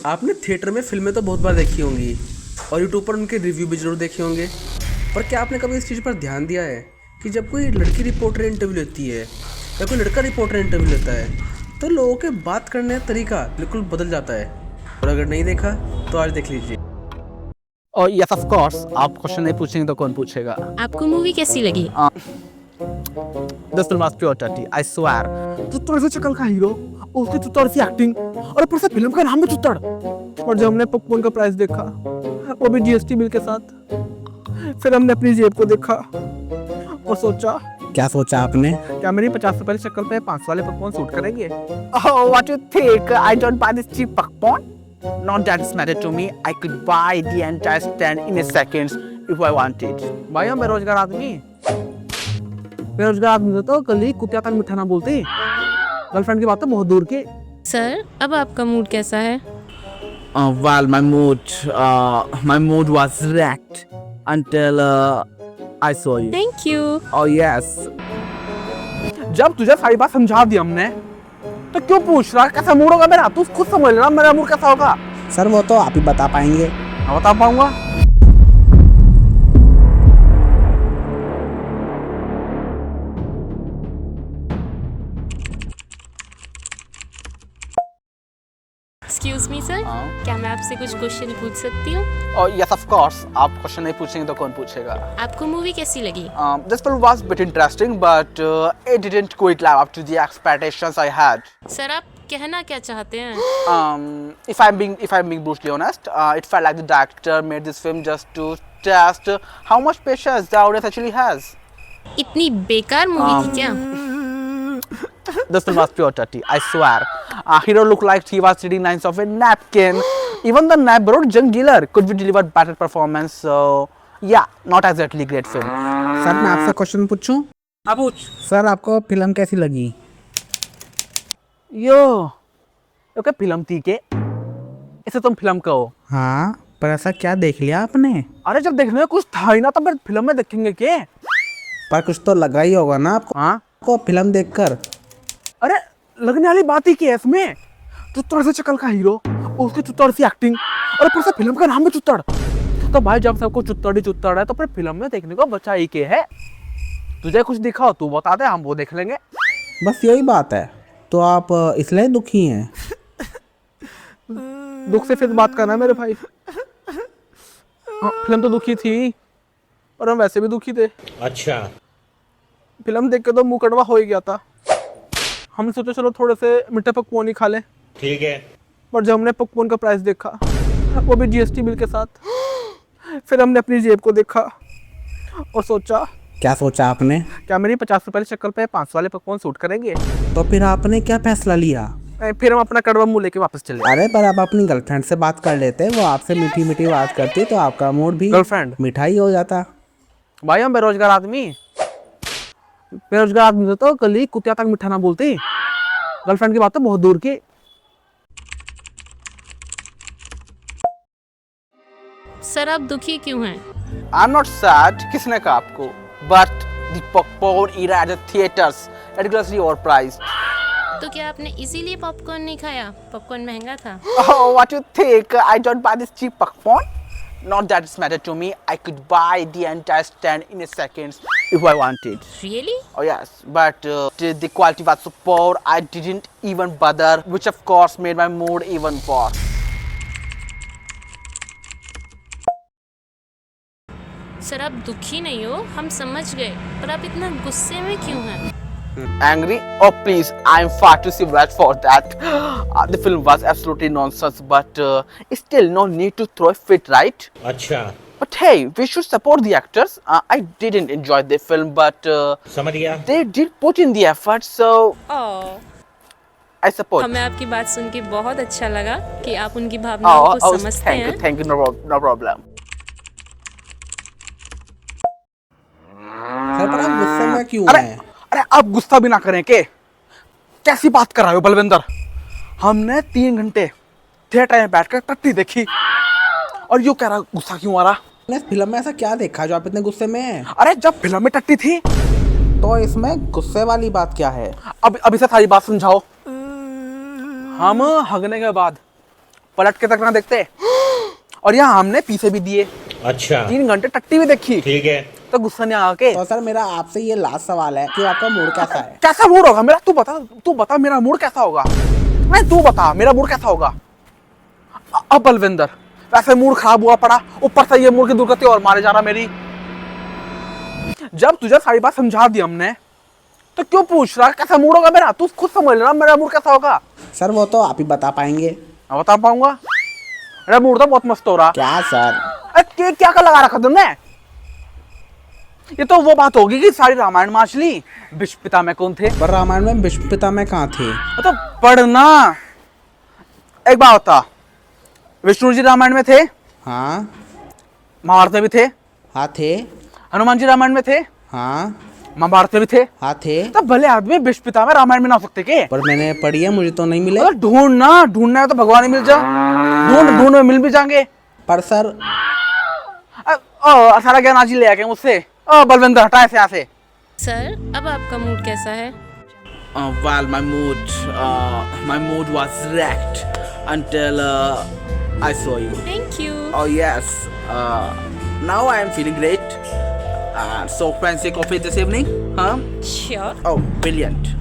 आपने थिएटर में फिल्में तो बहुत बार देखी होंगी और यूट्यूब पर उनके रिव्यू भी जरूर देखे होंगे, पर क्या आपने कभी इस चीज़ पर ध्यान दिया है कि जब कोई लड़की रिपोर्टर इंटरव्यू लेती है या कोई लड़का रिपोर्टर इंटरव्यू लेता है तो लोगों के बात करने का तरीका बिल्कुल बदल जाता है। और अगर नहीं देखा तो आज देख लीजिए। और यस ऑफ कोर्स, आप क्वेश्चन नहीं पूछेंगे तो कौन पूछेगा। आपको मूवी कैसी लगी? दिस फिल्म वाज प्योर टट्टी, आई स्वेयर। चुत्तड़ से शक्ल का हीरो, उसकी चुत्तड़ सी एक्टिंग और ऊपर से फिल्म का नाम भी चुत्तड़। और जब हमने पॉपकॉर्न का प्राइस देखा, वो भी जीएसटी बिल के साथ, फिर हमने अपनी जेब को देखा और सोचा। क्या सोचा आपने? क्या मेरी 50 रुपए की शक्ल पे 500 वाले पॉपकॉर्न सूट करेंगे? Oh, what you think? I don't buy this cheap popcorn. Not that it's matter to me. I could buy the entire stand in a second if I wanted. भाई हम बेरोजगार आदमी तो कल ही कुत्ते तक मिठा ना बोलते। गर्लफ्रेंड की बात तो बहुत दूर की। सर, अब आपका मूड कैसा है? Well, my mood was wrecked until I saw you. Thank you. Oh yes. जब तुझे सारी बात समझा दी हमने, तो क्यों पूछ रहा कैसा मूड होगा मेरा? तू खुद समझ लेना मेरा मूड कैसा होगा। सर वो तो आप ही बता पाएंगे। मैं बता पाऊंगा? एक्सक्यूज मी सर, क्या मैं आपसे कुछ क्वेश्चन पूछ सकती हूँ? Oh yes, of course. आप क्वेश्चन नहीं पूछेंगे तो कौन पूछेगा? आपको मूवी कैसी लगी? This film was a bit interesting, but it didn't quite live up to the expectations I had. Sir, आप कहना क्या चाहते हैं? If I'm being brutally honest, it felt like the director made this film just to test how much patience the audience actually has. इतनी बेकार movie थी क्या? This film was pure tutty, I swear. Hero looked like he was reading lines of a napkin. Even the borrowed junk dealer could be delivered better performance. So yeah, not exactly great film. Sir मैं आपसे question पूछूं? आप पूछ। Sir आपको film कैसी लगी? Okay film थी के? इसे तुम फिल्म कहो। हाँ, पर ऐसा क्या देख लिया आपने? अरे जब देखने में कुछ था ही ना, तो फिर फिल्म में देखेंगे के? पर कुछ तो लगा ही होगा ना आपको? हाँ? आपको फिल्म देखकर? अरे लगने वाली बात ही की है इसमें। चुत्तड़ से शक्ल का हीरो, उसकी चुत्तड़ सी एक्टिंग और ऊपर से फिल्म का नाम भी चुत्तड़। तो भाई जब सबको चुत्तड़ ही चुत्तड़ है तो फिर फिल्म में देखने को बचा ही के है। तुझे कुछ दिखा हो तू बता दे, हम वो देख लेंगे। बस यही बात है। तो आप इसलिए दुखी हैं? दुख से फिर बात करना मेरे भाई। फिल्म तो दुखी थी और हम वैसे भी दुखी थे। अच्छा। फिल्म देख के तो मुंह कड़वा हो ही गया था। हमने सोचा चलो थोड़े से मीठे पकवान ही खा लें। ठीक है। पर जब हमने पकवान का प्राइस देखा, वो भी जीएसटी बिल के साथ, फिर हमने अपनी जेब को देखा और सोचा। क्या सोचा आपने? क्या मेरी 50 रुपए की शक्ल पे 500 वाले पकवान सूट करेंगे? तो फिर आपने क्या फैसला लिया? फिर हम अपना कड़वा मुंह लेके वापस चले। अरे पर आप अपनी गर्लफ्रेंड से बात कर लेते, वो आपसे मीठी मीठी बात करती तो आपका मूड भी गर्लफ्रेंड मीठा ही हो जाता। भाई हम बेरोजगार आदमी तो कल ही कुत्ते तक मीठा ना बोलते। गर्लफ्रेंड की बात तो बहुत दूर की। सर, आप दुखी क्यों हैं? I'm not sad, किसने कहा आपको? But the popcorn era at the theaters ridiculously overpriced. तो क्या आपने इसीलिए पॉपकॉर्न नहीं खाया? पॉपकॉर्न महंगा था। Oh, what you think? I don't buy this cheap popcorn. Not that it's matter to me. I could buy the entire stand in a second if I wanted. Really? Oh yes, but the quality was so poor. I didn't even bother, which of course made my mood even worse. Sir, आप दुखी नहीं हो, हम समझ गए, पर आप इतना गुस्से में क्यों हैं? Angry? Oh please, I'm far too civilized for that. The film was absolutely nonsense, but still no need to throw a fit, right? अच्छा। But hey, we should support the actors. I didn't enjoy the film, but समझ गया। they did put in the effort, so I support. हमें आपकी बात सुन के बहुत अच्छा लगा कि आप उनकी भावनाओं को समझते हैं। Thank you, no problem. Sir पर आप गुस्से में क्यों हैं? अरे आप गुस्सा भी ना करें के? कैसी बात कर रहे हो बलविंदर? हमने 3 घंटे थिएटर में बैठकर टट्टी देखी और यूं कह रहा गुस्सा क्यों आ रहा? फिल्म में ऐसा क्या देखा जो आप इतने गुस्से में हैं? अरे जब फिल्म में टट्टी थी तो इसमें गुस्से वाली बात क्या है? अब इसे सारी बात समझाओ। हम हगने के बाद पलट के तक ना देखते। और यहाँ हमने पीछे भी दिए, अच्छा 3 घंटे टट्टी भी देखी, ठीक है। तो गुस्सा नहीं आके। तो सर मेरा आपसे ये लास्ट सवाल है कि आपका मूड कैसा है? कैसा मूड होगा मेरा? तू बता मेरा मूड कैसा होगा? नहीं तू बता मेरा मूड कैसा होगा? अब बलविंदर वैसे मूड खराब हुआ पड़ा, ऊपर से ये मूड की दुर्गति और मारे जा रहा मेरी। जब तुझे सारी बात समझा दी हमने तो क्यों पूछ रहा कैसा मूड होगा मेरा? तू खुद समझ लेना मेरा मूड कैसा होगा। सर वो तो आप ही बता पाएंगे। मैं बता पाऊंगा? मेरा मूड तो बहुत मस्त हो रहा। क्या सर? अरे क्या क्या लगा रखा तुमने? ये तो वो बात होगी कि सारी रामायण में असली भीष्म पितामह कौन थे? पर रामायण में भीष्म पितामह कहाँ थे? मतलब पढ़ना। एक बात होता, विष्णु जी रामायण में थे, हाँ महाभारत में भी थे, हाँ थे, हनुमान जी रामायण में थे, हाँ महाभारत में भी थे। हाँ थे। तब भले आदमी भीष्म पितामह रामायण में ना हो सकते के? पर मैंने पढ़ी है, मुझे तो नहीं मिले। अगर ढूंढना है तो भगवान ही मिल जा। ढूंढ में मिल भी जाएंगे। पर सर सारा ज्ञान आज ही ले आके मुझसे। बलविंदर हटाए से यहाँ से। सर अब आपका मूड कैसा है? Well, my mood was wrecked until I saw you. Thank you. Oh yes. Now I am feeling great. So fancy coffee this evening, huh? Sure. Oh, brilliant.